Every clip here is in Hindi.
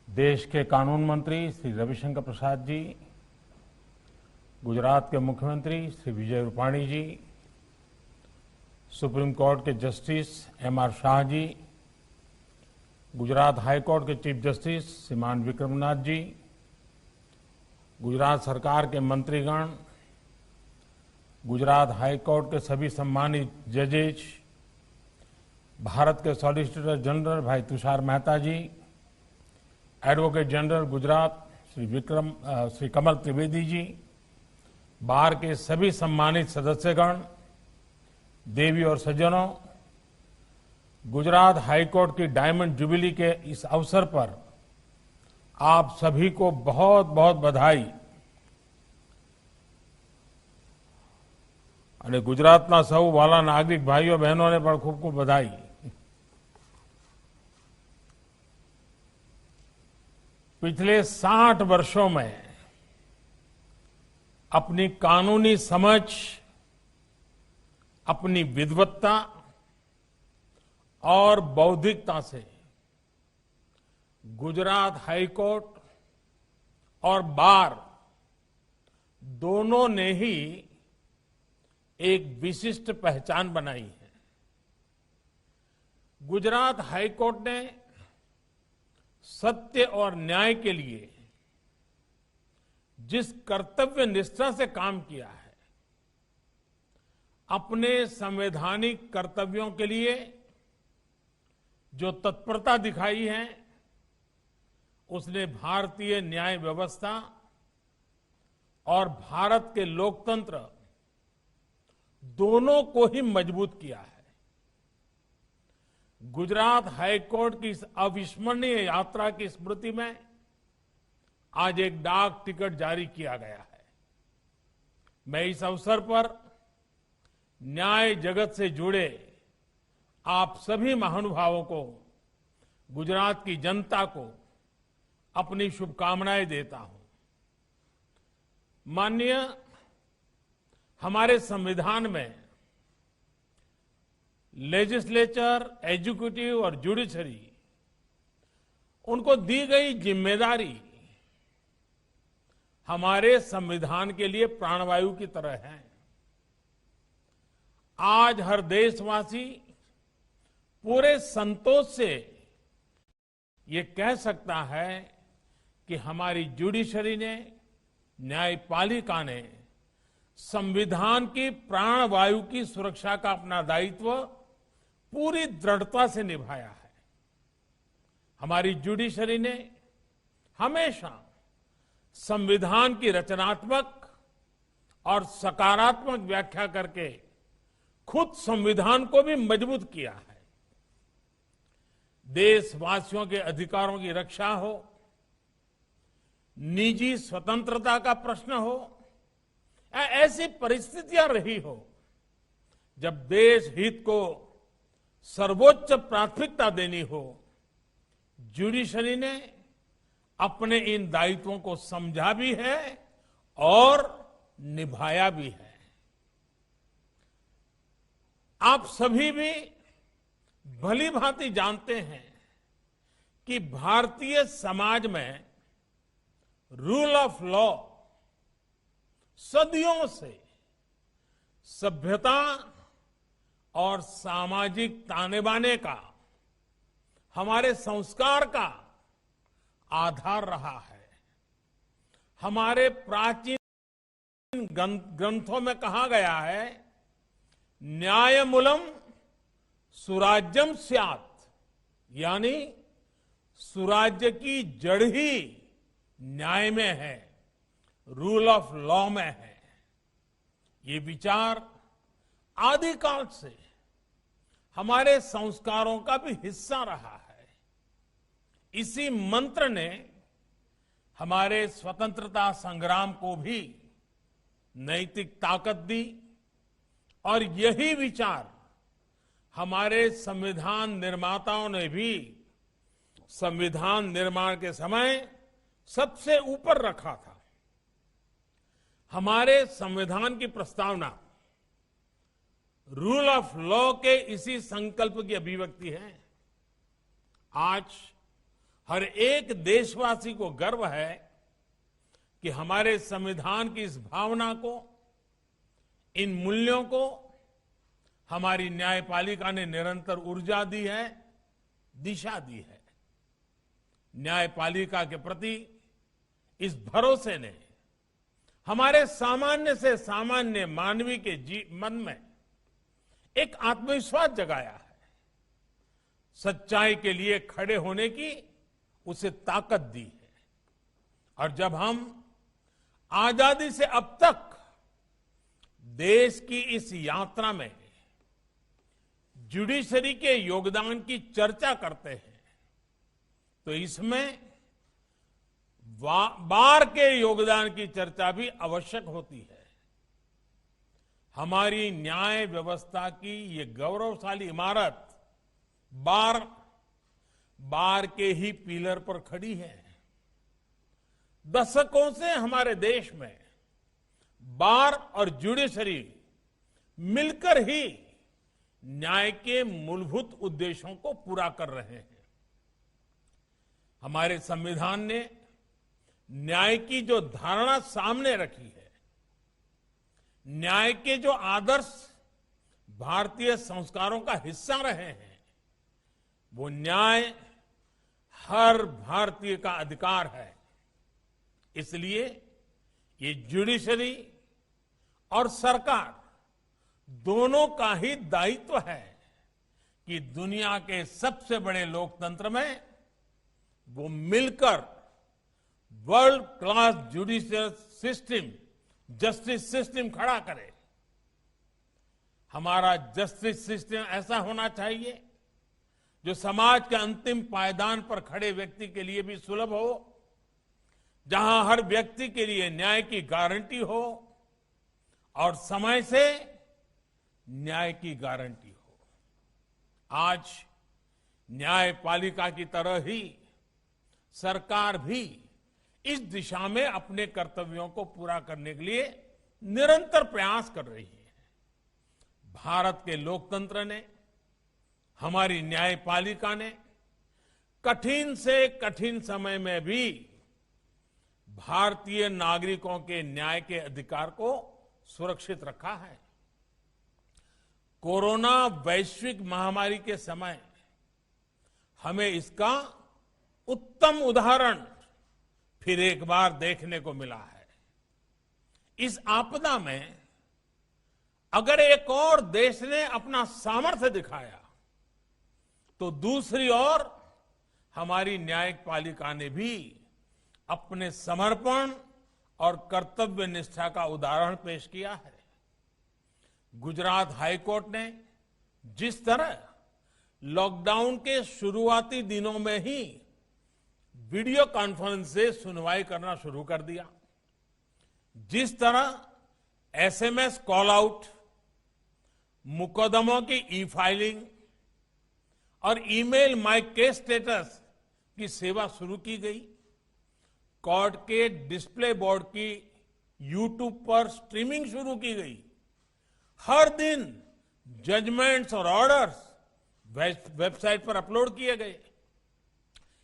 देश के कानून मंत्री श्री रविशंकर प्रसाद जी, गुजरात के मुख्यमंत्री श्री विजय रूपाणी जी, सुप्रीम कोर्ट के justice MR. Shah ji, Gujarat high court के चीफ जस्टिस श्रीमान विक्रमनाथ जी, गुजरात सरकार के मंत्रीगण, गुजरात हाई कोर्ट के सभी सम्मानित जजेज, भारत के सॉलिसिटर जनरल भाई तुषार मेहता जी, एडवोकेट जनरल गुजरात श्री कमल त्रिवेदी जी, बार के सभी सम्मानित सदस्यगण, देवी और सज्जनों, गुजरात हाई कोर्ट की डायमंड जुबिली के इस अवसर पर आप सभी को बहुत बहुत बधाई। અને ગુજરાતના સૌ વાલા નાગરિક ભાઈઓ બહેનોને પણ ખૂબ ખૂબ બધાઈ। पिछले 60 वर्षों में अपनी कानूनी समझ, अपनी विद्वत्ता और बौद्धिकता से गुजरात हाई कोर्ट और बार दोनों ने ही एक विशिष्ट पहचान बनाई है। गुजरात हाई कोर्ट ने सत्य और न्याय के लिए जिस कर्तव्य निष्ठा से काम किया है, अपने संवैधानिक कर्तव्यों के लिए जो तत्परता दिखाई है, उसने भारतीय न्याय व्यवस्था और भारत के लोकतंत्र दोनों को ही मजबूत किया है। गुजरात हाई कोर्ट की इस अविस्मरणीय यात्रा की स्मृति में आज एक डाक टिकट जारी किया गया है। मैं इस अवसर पर न्याय जगत से जुड़े आप सभी महानुभावों को, गुजरात की जनता को अपनी शुभकामनाएं देता हूं। माननीय हमारे संविधान में लेजिस्लेचर, एग्जीक्यूटिव और जुडिशरी, उनको दी गई जिम्मेदारी हमारे संविधान के लिए प्राणवायु की तरह है। आज हर देशवासी पूरे संतोष से ये कह सकता है कि हमारी जुडिशरी ने, न्यायपालिका ने संविधान की प्राणवायु की सुरक्षा का अपना दायित्व पूरी दृढ़ता से निभाया है। हमारी जुडिशरी ने हमेशा संविधान की रचनात्मक और सकारात्मक व्याख्या करके खुद संविधान को भी मजबूत किया है। देशवासियों के अधिकारों की रक्षा हो, निजी स्वतंत्रता का प्रश्न हो, ऐसी परिस्थितियां रही हो जब देश हित को सर्वोच्च प्राथमिकता देनी हो, जुडिशरी ने अपने इन दायित्वों को समझा भी है और निभाया भी है। आप सभी भी भली भांति जानते हैं कि भारतीय समाज में रूल ऑफ लॉ सदियों से सभ्यता और सामाजिक ताने बाने का, हमारे संस्कार का आधार रहा है। हमारे प्राचीन ग्रंथों में कहा गया है, न्यायमूलम सुराज्यम स्यात्, यानी सुराज्य की जड़ ही न्याय में है, रूल ऑफ लॉ में है। ये विचार आदिकाल से हमारे संस्कारों का भी हिस्सा रहा है। इसी मंत्र ने हमारे स्वतंत्रता संग्राम को भी नैतिक ताकत दी और यही विचार हमारे संविधान निर्माताओं ने भी संविधान निर्माण के समय सबसे ऊपर रखा था। हमारे संविधान की प्रस्तावना रूल ऑफ लॉ के इसी संकल्प की अभिव्यक्ति है। आज हर एक देशवासी को गर्व है कि हमारे संविधान की इस भावना को, इन मूल्यों को हमारी न्यायपालिका ने निरंतर ऊर्जा दी है, दिशा दी है। न्यायपालिका के प्रति इस भरोसे ने हमारे सामान्य से सामान्य मानवी के मन में एक आत्मविश्वास जगाया है, सच्चाई के लिए खड़े होने की उसे ताकत दी है। और जब हम आजादी से अब तक देश की इस यात्रा में जुडिशरी के योगदान की चर्चा करते हैं तो इसमें बार के योगदान की चर्चा भी आवश्यक होती है। हमारी न्याय व्यवस्था की ये गौरवशाली इमारत बार के ही पिलर पर खड़ी है। दशकों से हमारे देश में बार और जुडिशरी मिलकर ही न्याय के मूलभूत उद्देश्यों को पूरा कर रहे हैं। हमारे संविधान ने न्याय की जो धारणा सामने रखी है, न्याय के जो आदर्श भारतीय संस्कारों का हिस्सा रहे हैं, वो न्याय हर भारतीय का अधिकार है। इसलिए ये जुडिशरी और सरकार दोनों का ही दायित्व है कि दुनिया के सबसे बड़े लोकतंत्र में वो मिलकर world class judicial system, justice system खड़ा करे। हमारा जस्टिस सिस्टम ऐसा होना चाहिए जो समाज के अंतिम पायदान पर खड़े व्यक्ति के लिए भी सुलभ हो, जहां हर व्यक्ति के लिए न्याय की गारंटी हो और समय से न्याय की गारंटी हो। आज न्यायपालिका की तरह ही सरकार भी इस दिशा में अपने कर्तव्यों को पूरा करने के लिए निरंतर प्रयास कर रही है। भारत के लोकतंत्र ने, हमारी न्यायपालिका ने कठिन से कठिन समय में भी भारतीय नागरिकों के न्याय के अधिकार को सुरक्षित रखा है। कोरोना वैश्विक महामारी के समय हमें इसका उत्तम उदाहरण फिर एक बार देखने को मिला है। इस आपदा में अगर एक और देश ने अपना सामर्थ्य दिखाया तो दूसरी ओर हमारी न्यायपालिका ने भी अपने समर्पण और कर्तव्य निष्ठा का उदाहरण पेश किया है। गुजरात हाईकोर्ट ने जिस तरह लॉकडाउन के शुरुआती दिनों में ही वीडियो कॉन्फ्रेंस से सुनवाई करना शुरू कर दिया, जिस तरह एसएमएस कॉल आउट, मुकदमों की ई फाइलिंग और ईमेल माय केस स्टेटस की सेवा शुरू की गई, कोर्ट के डिस्प्ले बोर्ड की यूट्यूब पर स्ट्रीमिंग शुरू की गई, हर दिन जजमेंट्स और ऑर्डर्स वेबसाइट पर अपलोड किए गए।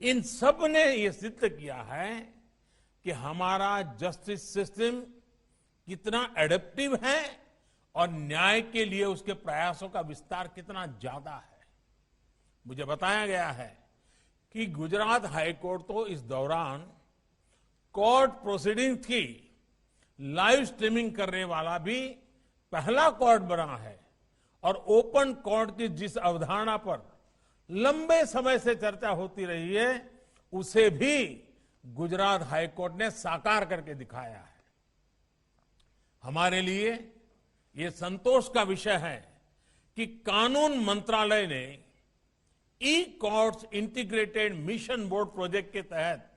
इन सब ने यह सिद्ध किया है कि हमारा जस्टिस सिस्टम कितना एडेप्टिव है और न्याय के लिए उसके प्रयासों का विस्तार कितना ज्यादा है। मुझे बताया गया है कि गुजरात हाईकोर्ट तो इस दौरान कोर्ट प्रोसीडिंग्स की लाइव स्ट्रीमिंग करने वाला भी पहला कोर्ट बना है और ओपन कोर्ट की जिस अवधारणा पर लंबे समय से चर्चा होती रही है उसे भी गुजरात हाईकोर्ट ने साकार करके दिखाया है। हमारे लिए ये संतोष का विषय है कि कानून मंत्रालय ने e courts integrated mission board project के तहत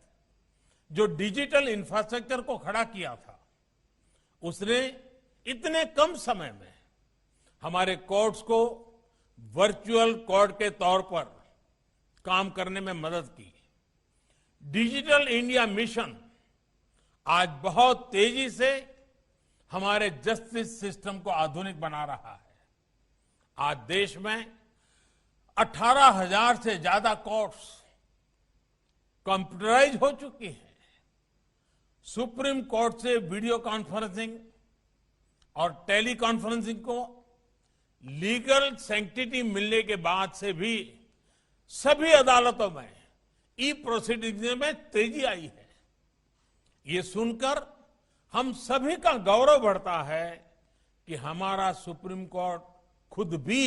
जो डिजिटल इंफ्रास्ट्रक्चर को खड़ा किया था, उसने इतने कम समय में हमारे कोर्ट्स को वर्चुअल कोर्ट के तौर पर काम करने में मदद की। डिजिटल इंडिया मिशन आज बहुत तेजी से हमारे जस्टिस सिस्टम को आधुनिक बना रहा है। आज देश में 18,000 से ज्यादा कोर्ट्स कंप्यूटराइज हो चुकी है। सुप्रीम कोर्ट से वीडियो कॉन्फ्रेंसिंग और टेली कॉन्फ्रेंसिंग को लीगल सैंक्टिटी मिलने के बाद से भी सभी अदालतों में ई प्रोसीडिंग में तेजी आई है। ये सुनकर हम सभी का गौरव बढ़ता है कि हमारा सुप्रीम कोर्ट खुद भी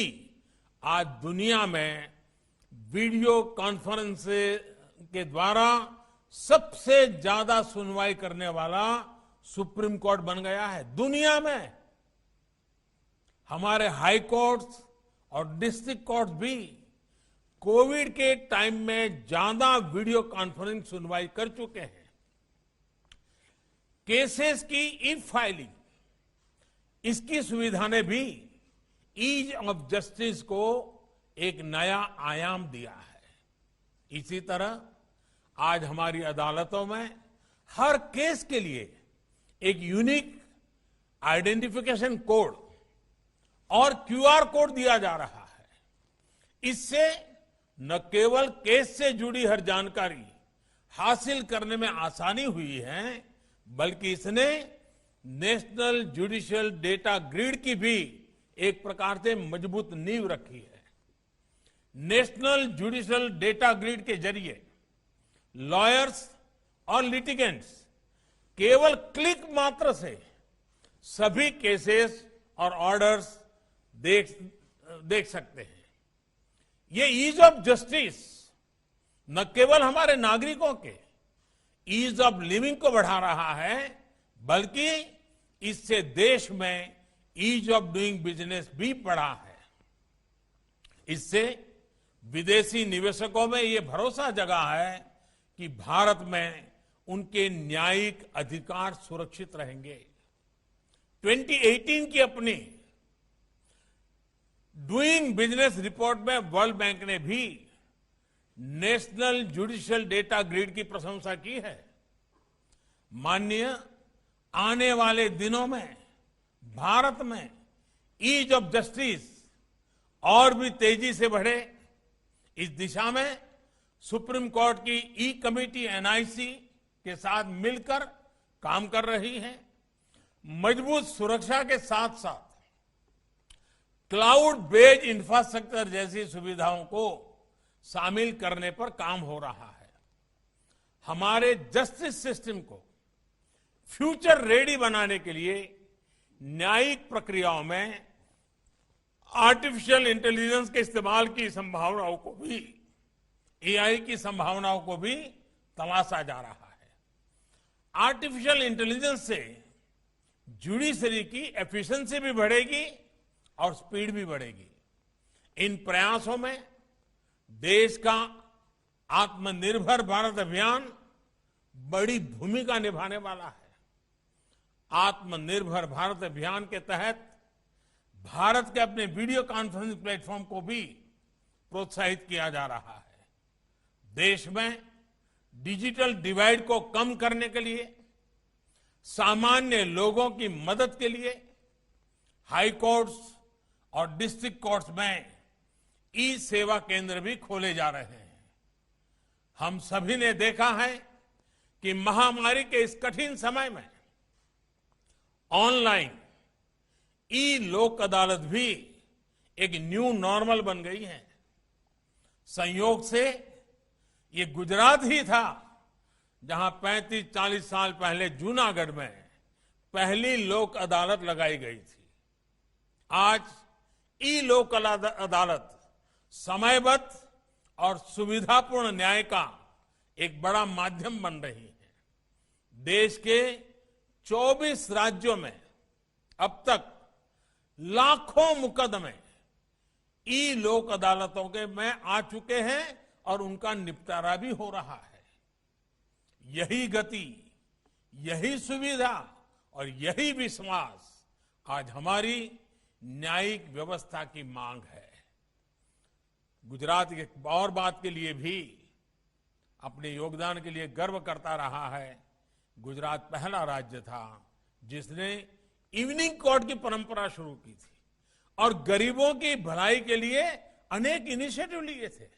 आज दुनिया में वीडियो कॉन्फ्रेंस के द्वारा सबसे ज्यादा सुनवाई करने वाला सुप्रीम कोर्ट बन गया है दुनिया में। हमारे हाई कोर्ट्स और डिस्ट्रिक्ट कोर्ट्स भी कोविड के टाइम में ज्यादा वीडियो कॉन्फ्रेंस सुनवाई कर चुके हैं। केसेस की ई फाइलिंग, इसकी सुविधा ने भी ईज ऑफ जस्टिस को एक नया आयाम दिया है। इसी तरह आज हमारी अदालतों में हर केस के लिए एक यूनिक आइडेंटिफिकेशन कोड और क्यूआर कोड दिया जा रहा है। इससे न केवल केस से जुड़ी हर जानकारी हासिल करने में आसानी हुई है, बल्कि इसने नेशनल जुडिशियल डेटा ग्रिड की भी एक प्रकार से मजबूत नींव रखी है। नेशनल जुडिशियल डेटा ग्रिड के जरिए लॉयर्स और लिटिगेंट्स केवल क्लिक मात्र से सभी केसेस और ऑर्डर्स देख सकते हैं। ये ईज ऑफ जस्टिस न केवल हमारे नागरिकों के ईज ऑफ लिविंग को बढ़ा रहा है, बल्कि इससे देश में ईज ऑफ डूइंग बिजनेस भी बढ़ा है। इससे विदेशी निवेशकों में ये भरोसा जगा है कि भारत में उनके न्यायिक अधिकार सुरक्षित रहेंगे। 2018 की अपनी डूइंग बिजनेस रिपोर्ट में वर्ल्ड बैंक ने भी नेशनल जुडिशियल डेटा ग्रिड की प्रशंसा की है। माननीय, आने वाले दिनों में भारत में ईज ऑफ जस्टिस और भी तेजी से बढ़े, इस दिशा में सुप्रीम कोर्ट की ई कमेटी एनआईसी के साथ मिलकर काम कर रही है। मजबूत सुरक्षा के साथ साथ क्लाउड बेस्ड इंफ्रास्ट्रक्चर जैसी सुविधाओं को शामिल करने पर काम हो रहा है। हमारे जस्टिस सिस्टम को फ्यूचर रेडी बनाने के लिए न्यायिक प्रक्रियाओं में आर्टिफिशियल इंटेलिजेंस के इस्तेमाल की संभावनाओं को भी, एआई की संभावनाओं को भी तलाशा जा रहा है। आर्टिफिशियल इंटेलिजेंस से जुडिशरी की एफिशिएंसी भी बढ़ेगी और स्पीड भी बढ़ेगी। इन प्रयासों में देश का आत्मनिर्भर भारत अभियान बड़ी भूमिका निभाने वाला है। आत्मनिर्भर भारत अभियान के तहत भारत के अपने वीडियो कॉन्फ्रेंसिंग प्लेटफॉर्म को भी प्रोत्साहित किया जा रहा है। देश में डिजिटल डिवाइड को कम करने के लिए, सामान्य लोगों की मदद के लिए हाई कोर्ट्स और डिस्ट्रिक्ट कोर्ट्स में ई सेवा केंद्र भी खोले जा रहे हैं। हम सभी ने देखा है कि महामारी के इस कठिन समय में ऑनलाइन ई लोक अदालत भी एक न्यू नॉर्मल बन गई है। संयोग से ये गुजरात ही था जहां 35-40 साल पहले जूनागढ़ में पहली लोक अदालत लगाई गई थी। आज ई लोक अदालत समयबद्ध और सुविधापूर्ण न्याय का एक बड़ा माध्यम बन रही है। देश के 24 राज्यों में अब तक लाखों मुकदमे ई लोक अदालतों के में आ चुके हैं और उनका निपटारा भी हो रहा है। यही गति, यही सुविधा और यही विश्वास आज हमारी न्यायिक व्यवस्था की मांग है। गुजरात एक और बात के लिए भी अपने योगदान के लिए गर्व करता रहा है। गुजरात पहला राज्य था जिसने इवनिंग कोर्ट की परंपरा शुरू की थी और गरीबों की भलाई के लिए अनेक इनिशिएटिव लिए थे।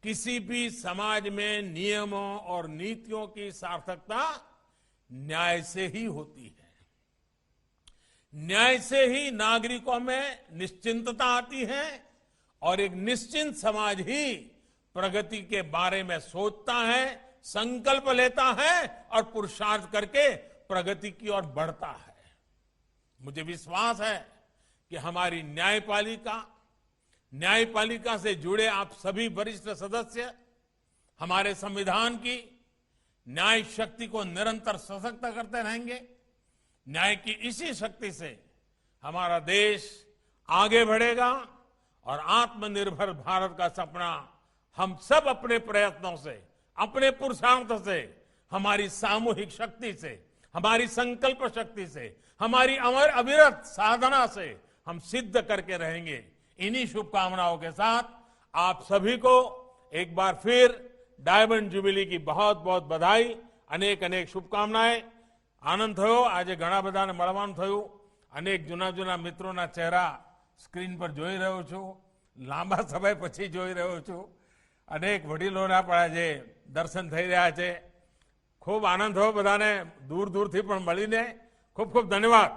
किसी भी समाज में नियमों और नीतियों की सार्थकता न्याय से ही होती है। न्याय से ही नागरिकों में निश्चिंतता आती है और एक निश्चिंत समाज ही प्रगति के बारे में सोचता है, संकल्प लेता है और पुरुषार्थ करके प्रगति की ओर बढ़ता है। मुझे विश्वास है कि हमारी न्यायपालिका से जुड़े आप सभी वरिष्ठ सदस्य हमारे संविधान की न्याय शक्ति को निरंतर सशक्त करते रहेंगे। न्याय की इसी शक्ति से हमारा देश आगे बढ़ेगा और आत्मनिर्भर भारत का सपना हम सब अपने प्रयत्नों से, अपने पुरुषार्थ से, हमारी सामूहिक शक्ति से, हमारी संकल्प शक्ति से, हमारी अविरत साधना से हम सिद्ध करके रहेंगे। इन्हीं शुभकामनाओं के साथ आप सभी को एक बार फिर डायमंड जुबिली की बहुत बहुत बधाई, अनेक अनेक शुभकामनाएं। आनंद थयो, આજે ઘણા બધાને મળવાનું થયું। અનેક જૂના મિત્રોના ચહેરા સ્ક્રીન પર જોઈ રહ્યો છું, લાંબા સમય પછી જોઈ રહ્યો છું। અનેક વડીલોના પણ આજે દર્શન થઈ રહ્યા છે। ખૂબ આનંદ થયો બધાને દૂર દૂરથી પણ મળીને। ખૂબ ખૂબ ધન્યવાદ।